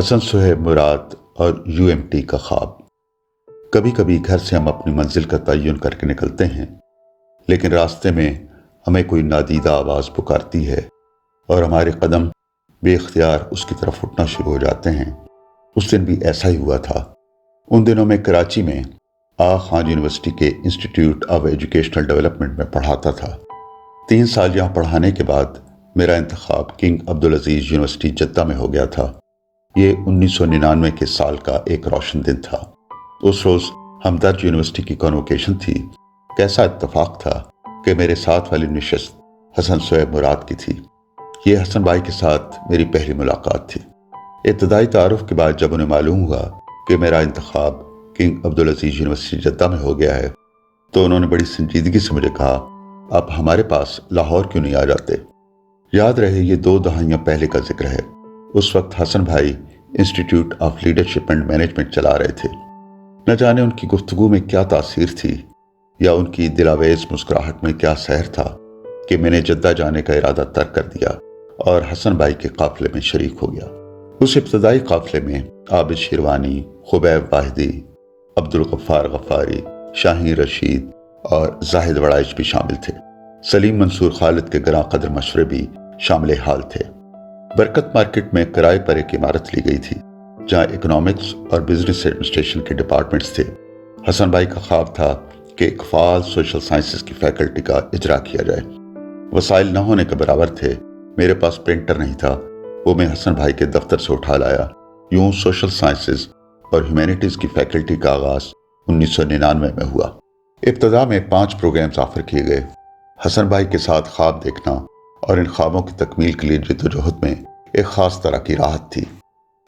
حسن صہیب مراد اور UMT کا خواب۔ کبھی کبھی گھر سے ہم اپنی منزل کا تعین کر کے نکلتے ہیں، لیکن راستے میں ہمیں کوئی نادیدہ آواز پکارتی ہے اور ہمارے قدم بے اختیار اس کی طرف اٹھنا شروع ہو جاتے ہیں۔ اس دن بھی ایسا ہی ہوا تھا۔ ان دنوں میں کراچی میں آغا خان یونیورسٹی کے انسٹیٹیوٹ آف ایجوکیشنل ڈیولپمنٹ میں پڑھاتا تھا۔ 3 سال یہاں پڑھانے کے بعد میرا انتخاب کنگ عبدالعزیز یونیورسٹی جدہ میں ہو گیا تھا۔ یہ 1999 کے سال کا ایک روشن دن تھا۔ اس روز ہمدرد یونیورسٹی کی کنوکیشن تھی۔ کیسا اتفاق تھا کہ میرے ساتھ والی نشست حسن صہیب مراد کی تھی۔ یہ حسن بھائی کے ساتھ میری پہلی ملاقات تھی۔ ابتدائی تعارف کے بعد جب انہیں معلوم ہوا کہ میرا انتخاب کنگ عبدالعزیز یونیورسٹی جدہ میں ہو گیا ہے تو انہوں نے بڑی سنجیدگی سے مجھے کہا، آپ ہمارے پاس لاہور کیوں نہیں آ جاتے؟ یاد رہے یہ 2 دہائیاں پہلے کا ذکر ہے۔ اس وقت حسن بھائی institute of leadership and management چلا رہے تھے۔ نہ جانے ان کی گفتگو میں کیا تاثیر تھی یا ان کی دلاویز مسکراہٹ میں کیا سحر تھا کہ میں نے جدہ جانے کا ارادہ ترک کر دیا اور حسن بھائی کے قافلے میں شریک ہو گیا۔ اس ابتدائی قافلے میں عابد شیروانی، خبیب واحدی، عبدالغفار غفاری، شاہین رشید اور زاہد وڑائچ بھی شامل تھے۔ سلیم منصور خالد کے گراں قدر مشورے بھی شامل حال تھے۔ برکت مارکیٹ میں کرائے پر ایک عمارت لی گئی تھی جہاں اکنامکس اور بزنس ایڈمنسٹریشن کے ڈپارٹمنٹس تھے۔ حسن بھائی کا خواب تھا کہ ایک فعال سوشل سائنسز کی فیکلٹی کا اجرا کیا جائے۔ وسائل نہ ہونے کے برابر تھے۔ میرے پاس پرنٹر نہیں تھا، وہ میں حسن بھائی کے دفتر سے اٹھا لایا۔ یوں سوشل سائنسز اور ہیومینٹیز کی فیکلٹی کا آغاز 1999 میں ہوا۔ ابتدا میں 5 پروگرامز آفر کیے گئے۔ حسن بھائی کے ساتھ خواب دیکھنا اور ان خوابوں کی تکمیل کے لیے جدوجہد میں ایک خاص طرح کی راحت تھی۔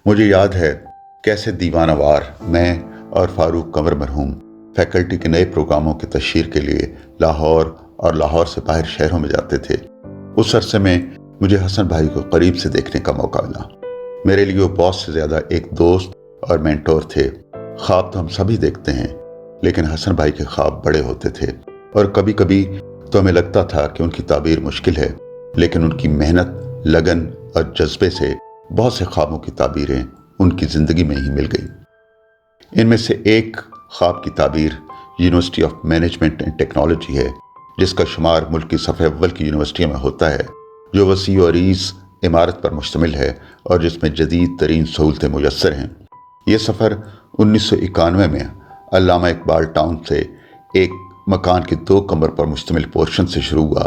مجھے یاد ہے کیسے دیوانہ وار میں اور فاروق قمر مرحوم فیکلٹی کے نئے پروگراموں کی تشہیر کے لیے لاہور اور لاہور سے باہر شہروں میں جاتے تھے۔ اس عرصے میں مجھے حسن بھائی کو قریب سے دیکھنے کا موقع ملا۔ میرے لیے وہ بہت سے زیادہ ایک دوست اور مینٹور تھے۔ خواب تو ہم سبھی دیکھتے ہیں، لیکن حسن بھائی کے خواب بڑے ہوتے تھے اور کبھی کبھی تو ہمیں لگتا تھا کہ ان کی تعبیر مشکل ہے، لیکن ان کی محنت، لگن اور جذبے سے بہت سے خوابوں کی تعبیریں ان کی زندگی میں ہی مل گئیں۔ ان میں سے ایک خواب کی تعبیر university of management and technology ہے، جس کا شمار ملک کی صف اول کی یونیورسٹیوں میں ہوتا ہے، جو وسیع و عریض عمارت پر مشتمل ہے اور جس میں جدید ترین سہولتیں میسر ہیں۔ یہ سفر 1991 میں علامہ اقبال ٹاؤن سے ایک مکان کے 2 کمر پر مشتمل پورشن سے شروع ہوا،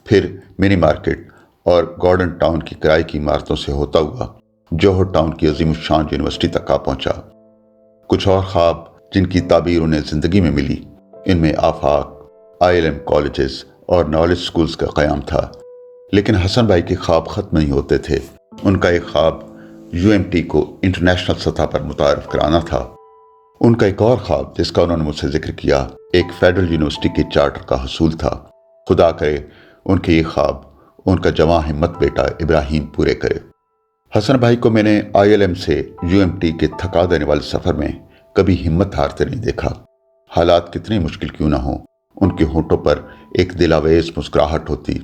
پھر منی مارکیٹ اور گارڈن ٹاؤن کی کرائے کی عمارتوں سے ہوتا ہوا جوہر ٹاؤن کی عظیم الشان یونیورسٹی تک آ پہنچا۔ کچھ اور خواب جن کی تعبیر انہیں زندگی میں ملی، ان میں آفاق، ILM کالجز اور نالج سکولز کا قیام تھا۔ لیکن حسن بھائی کے خواب ختم نہیں ہوتے تھے۔ ان کا ایک خواب UMT کو انٹرنیشنل سطح پر متعارف کرانا تھا۔ ان کا ایک اور خواب جس کا انہوں نے مجھ سے ذکر کیا، ایک فیڈرل یونیورسٹی کے چارٹر کا حصول تھا۔ خدا کرے ان کے یہ خواب ان کا جواں ہمت بیٹا ابراہیم پورے کرے۔ حسن بھائی کو میں نے ILM سے UMT کے تھکا دینے والے سفر میں کبھی ہمت ہارتے نہیں دیکھا۔ حالات کتنے مشکل کیوں نہ ہوں، ان کے ہونٹوں پر ایک دلاویز مسکراہٹ ہوتی۔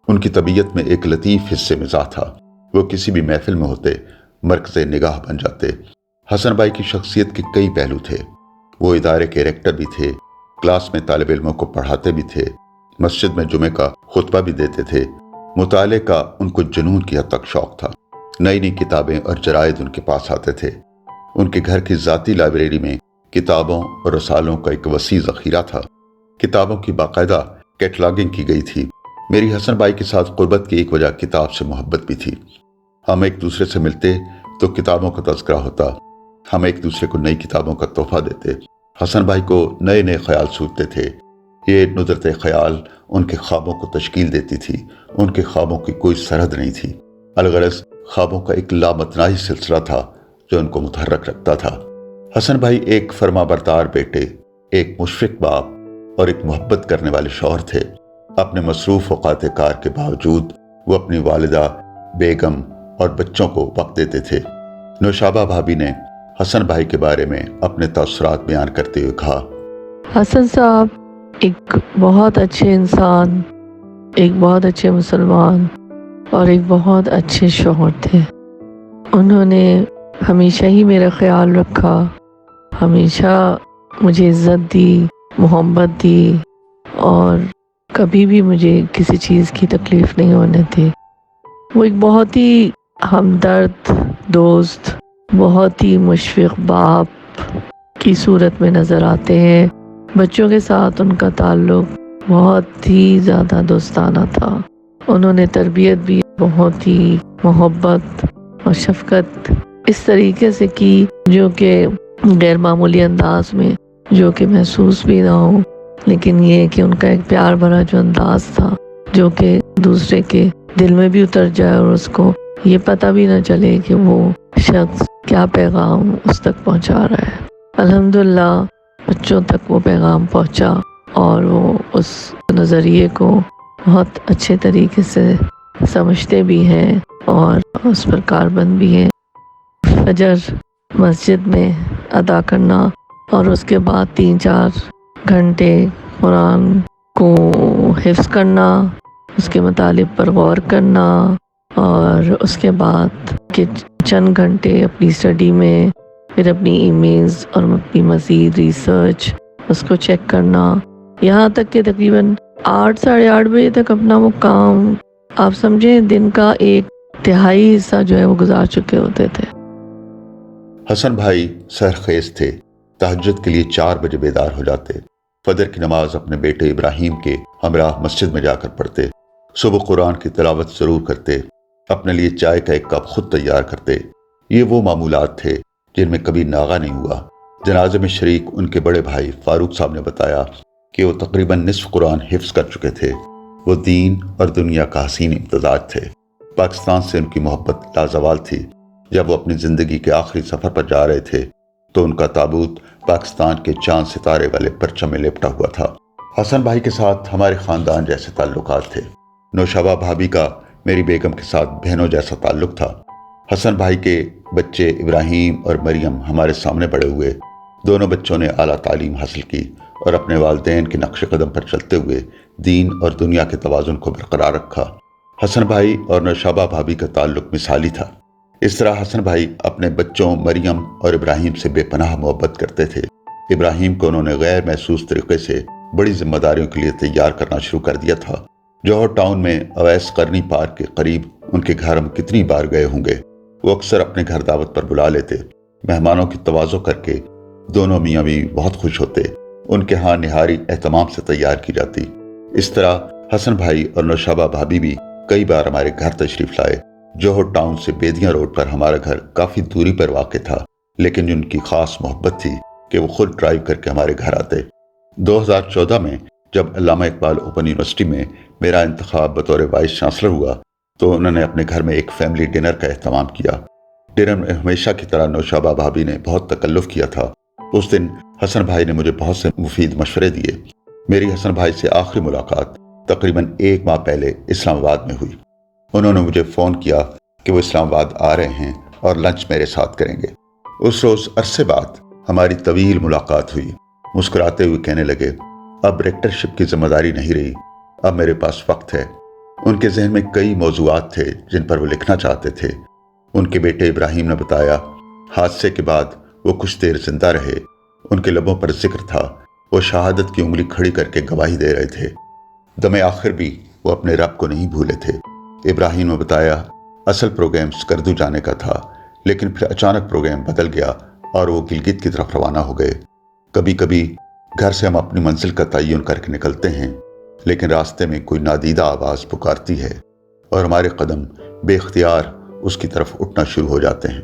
ان کی طبیعت میں ایک لطیف حصے مزاح تھا۔ وہ کسی بھی محفل میں ہوتے مرکز نگاہ بن جاتے۔ حسن بھائی کی شخصیت کے کئی پہلو تھے۔ وہ ادارے کے ریکٹر بھی تھے، کلاس میں طالب علموں کو پڑھاتے بھی تھے، مسجد میں جمعے کا خطبہ بھی دیتے تھے۔ مطالعے کا ان کو جنون کی حد تک شوق تھا۔ نئی نئی کتابیں اور جرائد ان کے پاس آتے تھے۔ ان کے گھر کی ذاتی لائبریری میں کتابوں اور رسالوں کا ایک وسیع ذخیرہ تھا۔ کتابوں کی باقاعدہ کیٹلاگنگ کی گئی تھی۔ میری حسن بھائی کے ساتھ قربت کی ایک وجہ کتاب سے محبت بھی تھی۔ ہم ایک دوسرے سے ملتے تو کتابوں کا تذکرہ ہوتا، ہم ایک دوسرے کو نئی کتابوں کا تحفہ دیتے۔ حسن بھائی کو نئے نئے خیال سوچتے تھے۔ یہ ندرت خیال ان کے خوابوں کو تشکیل دیتی تھی۔ ان کے خوابوں کی کوئی سرحد نہیں تھی، الغرض خوابوں کا ایک لامتناہی سلسلہ تھا جو ان کو متحرک رکھتا تھا۔ حسن بھائی ایک فرما بردار بیٹے، ایک مشفق باپ اور ایک محبت کرنے والے شوہر تھے۔ اپنے مصروف اوقات کار کے باوجود وہ اپنی والدہ، بیگم اور بچوں کو وقت دیتے تھے۔ نوشابہ بھابی نے حسن بھائی کے بارے میں اپنے تاثرات بیان کرتے ہوئے کہا، حسن صاحب ایک بہت اچھے انسان، ایک بہت اچھے مسلمان اور ایک بہت اچھے شوہر تھے۔ انہوں نے ہمیشہ ہی میرا خیال رکھا، ہمیشہ مجھے عزت دی، محبت دی، اور کبھی بھی مجھے کسی چیز کی تکلیف نہیں ہونے دی۔ وہ ایک بہت ہی ہمدرد دوست، بہت ہی مشفق باپ کی صورت میں نظر آتے ہیں۔ بچوں کے ساتھ ان کا تعلق بہت ہی زیادہ دوستانہ تھا۔ انہوں نے تربیت بھی بہت ہی محبت اور شفقت اس طریقے سے کی جو کہ غیر معمولی انداز میں، جو کہ محسوس بھی نہ ہو، لیکن یہ کہ ان کا ایک پیار بھرا جو انداز تھا جو کہ دوسرے کے دل میں بھی اتر جائے اور اس کو یہ پتہ بھی نہ چلے کہ وہ شخص کیا پیغام اس تک پہنچا رہا ہے۔ الحمدللہ بچوں تک وہ پیغام پہنچا اور وہ اس نظریے کو بہت اچھے طریقے سے سمجھتے بھی ہیں اور اس پر کاربند بھی ہیں۔ فجر مسجد میں ادا کرنا اور اس کے بعد 3-4 گھنٹے قرآن کو حفظ کرنا، اس کے مطالب پر غور کرنا، اور اس کے بعد کہ چند گھنٹے اپنی اسٹڈی میں، پھر اپنی ای میلز اور اپنی مزید ریسرچ اس کو چیک کرنا، یہاں تک کہ تقریباً 8-8:30 بجے تک اپنا وہ کام، آپ سمجھیں دن کا 1/3 حصہ جو ہے وہ گزار چکے ہوتے تھے۔ حسن بھائی سحرخیز تھے، تہجد کے لیے 4 بجے بیدار ہو جاتے، فجر کی نماز اپنے بیٹے ابراہیم کے ہمراہ مسجد میں جا کر پڑھتے، صبح قرآن کی تلاوت ضرور کرتے، اپنے لیے چائے کا 1 کپ خود تیار کرتے۔ یہ وہ معمولات تھے جن میں کبھی ناغہ نہیں ہوا۔ جنازے میں شریک ان کے بڑے بھائی فاروق صاحب نے بتایا کہ وہ تقریباً نصف قرآن حفظ کر چکے تھے۔ وہ دین اور دنیا کا حسین امتزاج تھے۔ پاکستان سے ان کی محبت لازوال تھی۔ جب وہ اپنی زندگی کے آخری سفر پر جا رہے تھے تو ان کا تابوت پاکستان کے چاند ستارے والے پرچم میں لپٹا ہوا تھا۔ حسن بھائی کے ساتھ ہمارے خاندان جیسے تعلقات تھے۔ نوشابہ بھابھی کا میری بیگم کے ساتھ بہنوں جیسا تعلق تھا۔ حسن بھائی کے بچے ابراہیم اور مریم ہمارے سامنے بڑے ہوئے۔ دونوں بچوں نے اعلیٰ تعلیم حاصل کی اور اپنے والدین کے نقش قدم پر چلتے ہوئے دین اور دنیا کے توازن کو برقرار رکھا۔ حسن بھائی اور نوشابہ بھابھی کا تعلق مثالی تھا۔ اس طرح حسن بھائی اپنے بچوں مریم اور ابراہیم سے بے پناہ محبت کرتے تھے۔ ابراہیم کو انہوں نے غیر محسوس طریقے سے بڑی ذمہ داریوں کے لیے تیار کرنا شروع کر دیا تھا۔ جوہر ٹاؤن میں اویس قرنی پارک کے قریب ان کے گھر ہم کتنی بار گئے ہوں گے۔ وہ اکثر اپنے گھر دعوت پر بلا لیتے۔ مہمانوں کی تواضع کر کے دونوں میاں بیوی بہت خوش ہوتے۔ ان کے ہاں نہاری اہتمام سے تیار کی جاتی۔ اس طرح حسن بھائی اور نوشابہ بھابھی بھی کئی بار ہمارے گھر تشریف لائے۔ جوہر ٹاؤن سے بیدیاں روڈ پر ہمارا گھر کافی دوری پر واقع تھا، لیکن ان کی خاص محبت تھی کہ وہ خود ڈرائیو کر کے ہمارے گھر آتے۔ 2014 میں جب علامہ اقبال اوپن یونیورسٹی میں میرا انتخاب بطور وائس چانسلر ہوا تو انہوں نے اپنے گھر میں ایک فیملی ڈنر کا اہتمام کیا۔ ڈنر میں ہمیشہ کی طرح نوشابہ بھابھی نے بہت تکلف کیا تھا۔ اس دن حسن بھائی نے مجھے بہت سے مفید مشورے دیے۔ میری حسن بھائی سے آخری ملاقات تقریباً 1 ماہ پہلے اسلام آباد میں ہوئی۔ انہوں نے مجھے فون کیا کہ وہ اسلام آباد آ رہے ہیں اور لنچ میرے ساتھ کریں گے۔ اس روز عرصے بعد ہماری طویل ملاقات ہوئی۔ مسکراتے ہوئے کہنے لگے، اب ریکٹرشپ کی ذمہ داری نہیں رہی، اب میرے پاس وقت ہے۔ ان کے ذہن میں کئی موضوعات تھے جن پر وہ لکھنا چاہتے تھے۔ ان کے بیٹے ابراہیم نے بتایا، حادثے کے بعد وہ کچھ دیر زندہ رہے۔ ان کے لبوں پر ذکر تھا، وہ شہادت کی انگلی کھڑی کر کے گواہی دے رہے تھے۔ دم آخر بھی وہ اپنے رب کو نہیں بھولے تھے۔ ابراہیم نے بتایا، اصل پروگرام سکردو جانے کا تھا، لیکن پھر اچانک پروگرام بدل گیا اور وہ گلگت کی طرف روانہ ہو گئے۔ کبھی کبھی گھر سے ہم اپنی منزل کا تعین کر کے نکلتے ہیں، لیکن راستے میں کوئی نادیدہ آواز پکارتی ہے اور ہمارے قدم بے اختیار اس کی طرف اٹھنا شروع ہو جاتے ہیں۔